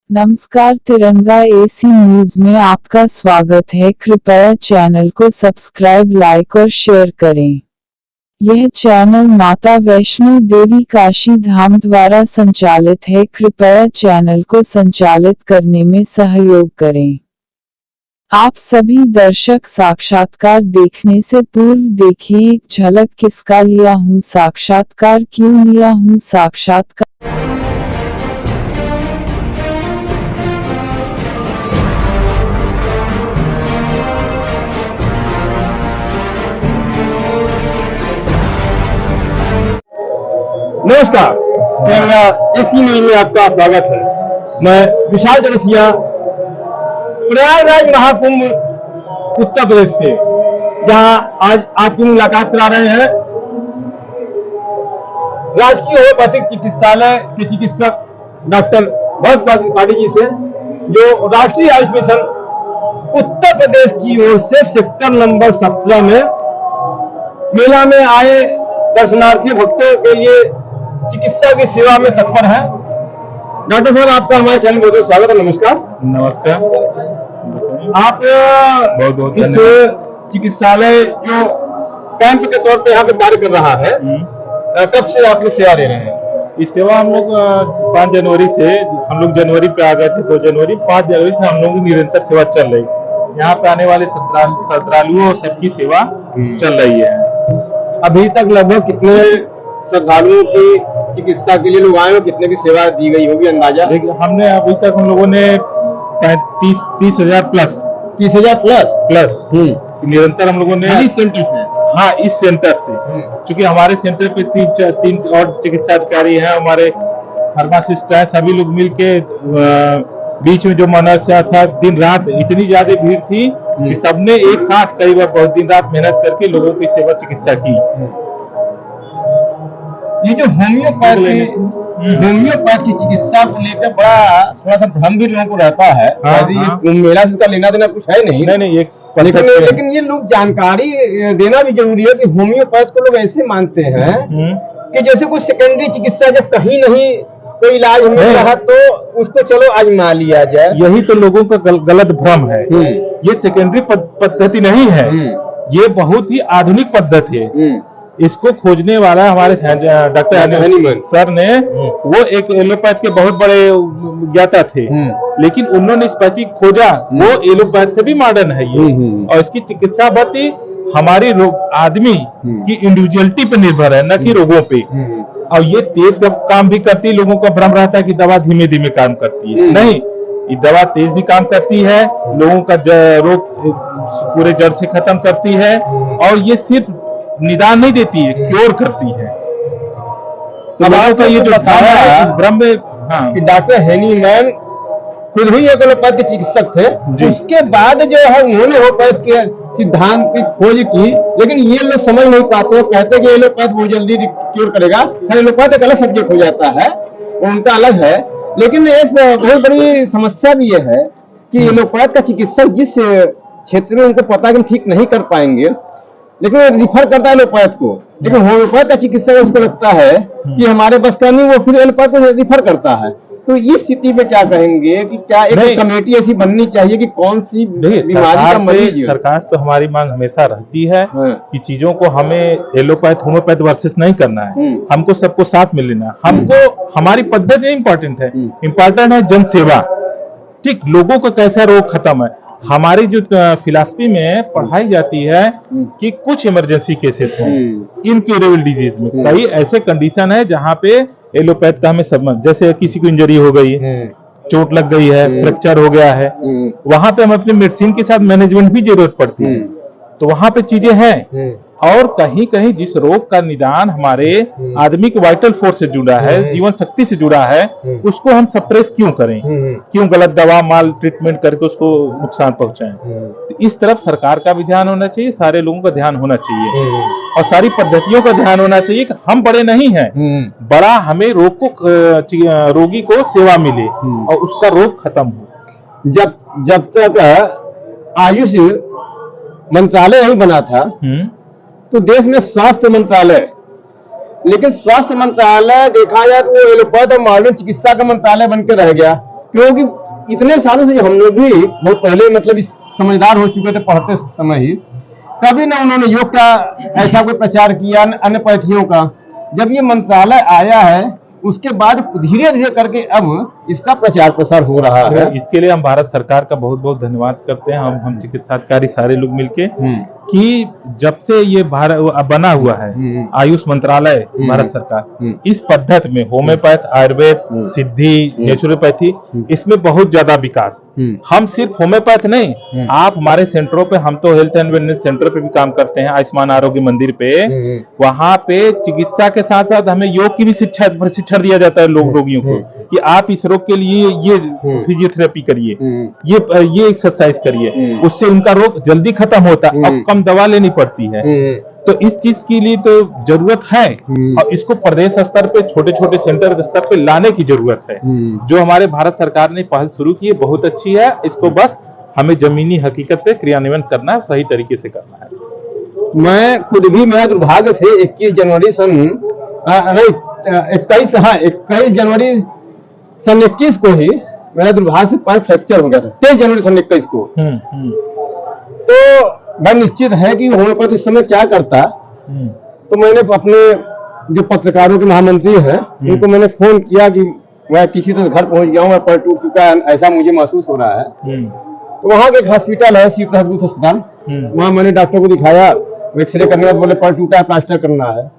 नमस्कार, तिरंगा AC news में आपका स्वागत है। कृपया चैनल को सब्सक्राइब, लाइक और शेयर करें। यह चैनल माता वैष्णो देवी काशी धाम द्वारा संचालित है। कृपया चैनल को संचालित करने में सहयोग करें। आप सभी दर्शक साक्षात्कार देखने से पूर्व देखिए एक झलक। किसका लिया हूँ साक्षात्कार, क्यों लिया हूँ साक्षात्कार। नमस्कार, इसी न्यूज में आपका स्वागत है। मैं विशाल चौरसिया, प्रयागराज महाकुंभ उत्तर प्रदेश से, जहां आज आपकी मुलाकात करा रहे हैं राजकीय होम्योपैथिक चिकित्सालय के चिकित्सक डॉक्टर भरत त्रिपाठी जी से, जो राष्ट्रीय आयुष मिशन उत्तर प्रदेश की ओर से सेक्टर नंबर 17 में मेला में आए दर्शनार्थी भक्तों के लिए चिकित्सा की सेवा में तत्पर है। डॉक्टर साहब, आपका हमारे चैनल में बहुत स्वागत है। नमस्कार। नमस्कार। आप बहुत इस चिकित्सालय जो कैंप के तौर पे यहाँ पे कार्य कर रहा है, कब से आप लोग सेवा दे रहे हैं? इस सेवा हम लोग 5 जनवरी से, हम लोग जनवरी पे आ गए थे 2 जनवरी, 5 जनवरी से हम लोग की निरंतर सेवा चल रही है। यहाँ पे आने वाले श्रद्धालुओं और सबकी सेवा चल रही है। अभी तक लगभग कितने श्रद्धालुओं की चिकित्सा के लिए लोग आए हो, कितने की सेवा दी गई होगी अंदाजा? हमने अभी तक हम लोगों ने 30,000 प्लस 30,000 प्लस निरंतर हम लोगों ने इस सेंटर से। हाँ, इस सेंटर से, क्योंकि हमारे सेंटर पे 3 और चिकित्सा अधिकारी हैं, हमारे फार्मासिस्ट हैं, सभी लोग मिलके बीच में जो मनस्या था, दिन रात इतनी ज्यादा भीड़ थी कि सबने एक साथ कई बार बहुत दिन रात मेहनत करके लोगों की सेवा चिकित्सा की। ये जो होम्योपैथ की चिकित्सा को लेकर बड़ा थोड़ा सा भ्रम भी लोगों को रहता है। मेरा से इसका लेना देना कुछ है नहीं। नहीं, लेकिन ये लोग जानकारी देना भी जरूरी है कि होम्योपैथ को लोग ऐसे मानते हैं कि जैसे कोई सेकेंडरी चिकित्सा, जब कहीं नहीं कोई इलाज मिल रहा तो उसको चलो आजमा लिया जाए। यही तो लोगों का गलत भ्रम है। ये सेकेंडरी पद्धति नहीं है, ये बहुत ही आधुनिक पद्धति है। इसको खोजने वाला हमारे डॉक्टर हैनीमैन सर ने, वो एक एलोपैथ के बहुत बड़े ज्ञाता थे, लेकिन उन्होंने इस पद्धति खोजा। वो एलोपैथ से भी मॉडर्न है ये, और इसकी चिकित्सा पद्धति हमारी आदमी की इंडिविजुअलिटी पे निर्भर है, न कि रोगों पे। और ये तेज काम भी करती है। लोगों का भ्रम रहता है कि दवा धीमे धीमे काम करती है। नहीं, ये दवा तेज भी काम करती है, लोगों का रोग पूरे जड़ से खत्म करती है, और ये सिर्फ निदान नहीं देती है, क्योर करती है। तो लोगों का ये जो भ्रम है, इस भ्रम में कि डॉक्टर हैनीमैन खुद ही एक एलोपैथ के चिकित्सक थे, उसके बाद जो है उन्होंने होम्योपैथ के सिद्धांत की खोज की। लेकिन ये लोग समझ नहीं पाते, कहते हैं कि एलोपैथ बहुत जल्दी क्योर करेगा। एलोपैथ एक अलग सब्जेक्ट हो जाता है, उनका अलग है। लेकिन एक बहुत बड़ी समस्या भी यह है कि एलोपैथ का चिकित्सक जिस क्षेत्र में उनको पता है कि ठीक नहीं कर पाएंगे, लेकिन रिफर करता है एलोपैथ को। लेकिन होम्योपैथ का चिकित्सक उसको लगता है कि हमारे बस का नहीं, वो फिर एलोपैथ को रिफर करता है। तो इस स्थिति में क्या कहेंगे कि क्या एक कमेटी ऐसी बननी चाहिए कि कौन सी बीमारी का मरीज? सरकार तो हमारी मांग हमेशा रहती है कि चीजों को हमें एलोपैथ होम्योपैथ वर्सेस नहीं करना है, हमको सबको साथ में लेना। हमको हमारी पद्धति इम्पोर्टेंट है, इम्पोर्टेंट है जन सेवा। ठीक, लोगों का कैसा रोग खत्म है। हमारी जो फिलॉसफी में पढ़ाई जाती है कि कुछ इमरजेंसी केसेस हैं, इनक्योरेबल डिजीज में कई ऐसे कंडीशन है जहाँ पे एलोपैथ का हमें संबंध, जैसे किसी को इंजरी हो गई, चोट लग गई है, फ्रैक्चर हो गया है, वहां पे हम अपने मेडिसिन के साथ मैनेजमेंट भी जरूरत पड़ती है। तो वहां पे चीजें हैं। और कहीं कहीं जिस रोग का निदान हमारे आदमी के वाइटल फोर्स से जुड़ा है, जीवन शक्ति से जुड़ा है, उसको हम सप्रेस क्यों करें? क्यों गलत दवा माल ट्रीटमेंट करके उसको नुकसान पहुंचाएं? तो इस तरफ सरकार का भी ध्यान होना चाहिए, सारे लोगों का ध्यान होना चाहिए, और सारी पद्धतियों का ध्यान होना चाहिए कि हम बड़े नहीं हैं, बड़ा हमें रोगी को सेवा मिले और उसका रोग खत्म हो। जब तक आयुष मंत्रालय नहीं बना था तो देश में स्वास्थ्य मंत्रालय, लेकिन स्वास्थ्य मंत्रालय देखा जाए तो वो एलोपैथ और मॉडर्न चिकित्सा का मंत्रालय बनकर रह गया, क्योंकि इतने सालों से हम लोग भी बहुत पहले मतलब इस समझदार हो चुके थे पढ़ते समय ही, कभी ना उन्होंने योग का ऐसा कोई प्रचार किया अन्य पैथियों का। जब ये मंत्रालय आया है उसके बाद धीरे धीरे करके अब इसका प्रचार प्रसार हो रहा है। इसके लिए हम भारत सरकार का बहुत बहुत धन्यवाद करते हैं, हम चिकित्सा अधिकारी सारे लोग मिलके कि जब से ये भारत बना हुआ है आयुष मंत्रालय भारत सरकार, इस पद्धति में होम्योपैथ, आयुर्वेद, सिद्धि, नेचुरोपैथी, इसमें बहुत ज्यादा विकास। हम सिर्फ होम्योपैथ नहीं, आप हमारे सेंटरों पे, हम तो हेल्थ एंड वेलनेस सेंटर पे भी काम करते हैं, आयुष्मान आरोग्य मंदिर पे, वहां पे चिकित्सा के साथ साथ हमें योग की भी प्रशिक्षण दिया जाता है लोग रोगियों को कि आप इस रोग के लिए ये फिजियोथेरेपी करिए, ये एक्सरसाइज करिए, उससे उनका रोग जल्दी खत्म होता है, अब कम दवा लेनी पड़ती है। तो इस चीज के लिए तो जरूरत है और इसको प्रदेश स्तर पे, छोटे छोटे सेंटर के स्तर पे लाने की जरूरत है। जो हमारे भारत सरकार ने पहल शुरू की है बहुत अच्छी है, इसको बस हमें जमीनी हकीकत पे क्रियान्वयन करना है, सही तरीके से करना है। मैं खुद भी मेरा दुर्भाग्य से 21 जनवरी सन 21 को ही मेरा दुर्भाग्य से पैर फ्रैक्चर हो गया था, 23 जनवरी सन 21 को। तो बड़ा निश्चित है कि होम्योपैथ इस समय क्या करता। तो मैंने अपने जो पत्रकारों के महामंत्री हैं उनको मैंने फोन किया कि मैं किसी तरह घर पहुंच गया हूँ, मैं पैर टूट चुका है, ऐसा मुझे महसूस हो रहा है। तो वहाँ के एक हॉस्पिटल है सीतापुर अस्पताल, वहाँ मैंने डॉक्टर को दिखाया, एक्सरे करने के बाद बोले पैर टूटा है, प्लास्टर करना है।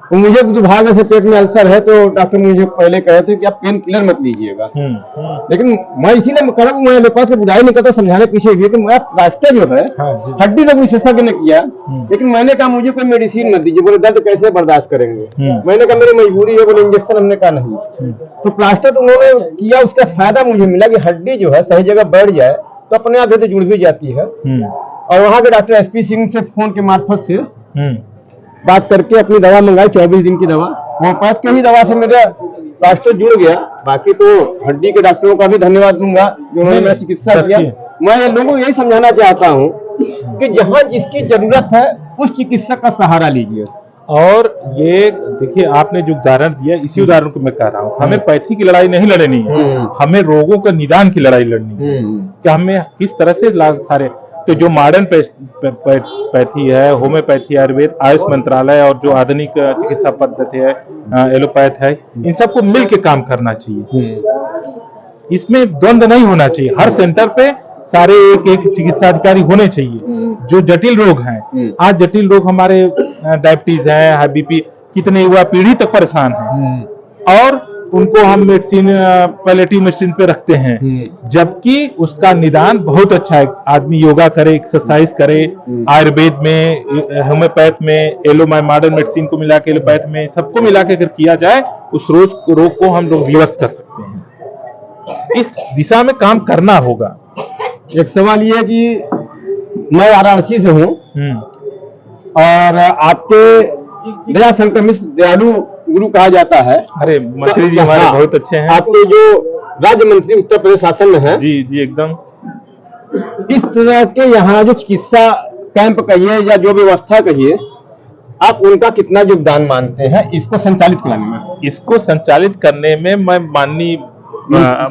तो मुझे दुर्भाग्य से पेट में अल्सर है, तो डॉक्टर मुझे पहले कहे थे कि आप पेन किलर मत लीजिएगा। लेकिन मैं इसीलिए करा, मैं लोगों से बुराई नहीं करता, समझाने पीछे भी कि मैं प्लास्टर जो है हड्डी लोग विशेषज्ञ ने किया, लेकिन मैंने कहा मुझे कोई मेडिसिन मत दीजिए। बोले दर्द कैसे बर्दाश्त करेंगे? मैंने कहा मेरी मजबूरी है। बोले इंजेक्शन, हमने कहा नहीं। तो प्लास्टर तो उन्होंने किया, उसका फायदा मुझे मिला कि हड्डी जो है सही जगह बैठ जाए तो अपने आप से जुड़ भी जाती है। और वहाँ के डॉक्टर SP सिंह से फोन के मार्फत से बात करके अपनी दवा मंगाई, 24 दिन की दवा। होम्योपैथ की ही दवा से मेरा प्लास्टर जुड़ गया। बाकी तो हड्डी के डॉक्टरों का भी धन्यवाद दूंगा जो उन्होंने मेरा चिकित्सा किया। मैं लोगों को यही समझाना चाहता हूँ कि जहाँ जिसकी जरूरत है उस चिकित्सक का सहारा लीजिए। और ये देखिए, आपने जो उदाहरण दिया, इसी उदाहरण को मैं कह रहा हूँ, हमें पैथी की लड़ाई नहीं लड़नी है, हमें रोगों का निदान की लड़ाई लड़नी है कि हमें किस तरह से सारे, तो जो मॉडर्न पैथी है, होम्योपैथी, आयुर्वेद, आयुष मंत्रालय और जो आधुनिक चिकित्सा पद्धति है, एलोपैथ है, इन सबको मिल के काम करना चाहिए। इसमें द्वंद्व नहीं होना चाहिए। हर सेंटर पे सारे एक चिकित्सा अधिकारी होने चाहिए। जो जटिल रोग हैं, आज जटिल रोग हमारे डायबिटीज है, हाई BP, कितने युवा पीढ़ी तक परेशान है और उनको हम मेडिसिन, पैलेटिव मेडिसिन पे रखते हैं, जबकि उसका निदान बहुत अच्छा है। आदमी योगा करे, एक्सरसाइज करे, आयुर्वेद में, होम्योपैथ में, मॉडर्न मेडिसिन को मिला के एलोपैथ में, सबको मिला के अगर किया जाए उस रोग को हम लोग रिवर्स कर सकते हैं। इस दिशा में काम करना होगा। एक सवाल ये है कि मैं वाराणसी से हूँ और आपके दया शंकर मिश्र दयालु गुरु कहा जाता है। अरे मंत्री जी हमारे बहुत अच्छे हैं। आपके जो राज्य मंत्री उत्तर प्रदेश शासन में है, जी जी एकदम। इस तरह के यहाँ जो चिकित्सा कैंप कहिए या जो व्यवस्था कहिए, आप उनका कितना योगदान मानते हैं इसको संचालित कराने में? इसको संचालित करने में मैं माननीय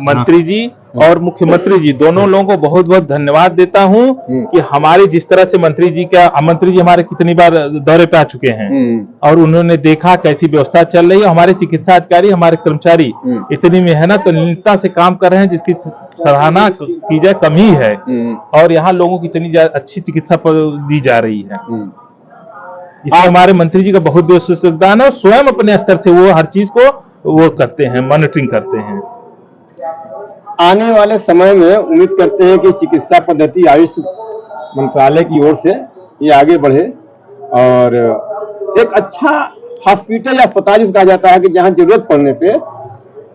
मंत्री जी और मुख्यमंत्री जी दोनों लोगों को बहुत बहुत धन्यवाद देता हूं कि हमारे जिस तरह से मंत्री जी हमारे कितनी बार दौरे पे आ चुके हैं और उन्होंने देखा कैसी व्यवस्था चल रही है। हमारे चिकित्सा अधिकारी, हमारे कर्मचारी इतनी मेहनत और निष्ठा से काम कर रहे हैं जिसकी सराहना की जाए कम ही है और यहाँ लोगों को इतनी अच्छी चिकित्सा दी जा रही है। इसमें हमारे मंत्री जी का बहुत बहुत योगदान है और स्वयं अपने स्तर से वो हर चीज को वो करते हैं, मॉनिटरिंग करते हैं। आने वाले समय में उम्मीद करते हैं कि चिकित्सा पद्धति आयुष मंत्रालय की ओर से ये आगे बढ़े और एक अच्छा हॉस्पिटल या अस्पताल जिसे कहा जाता है कि जहां जरूरत पड़ने पे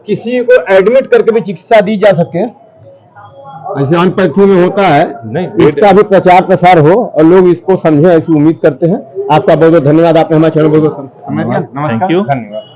किसी को एडमिट करके भी चिकित्सा दी जा सके, ऐसे अन्य पैथियों में होता है नहीं, इसका भी प्रचार प्रसार हो और लोग इसको समझे, ऐसी उम्मीद करते हैं। आपका बहुत बहुत धन्यवाद। आपने हमारे चैनल को समय दिया। नमस्कार, धन्यवाद।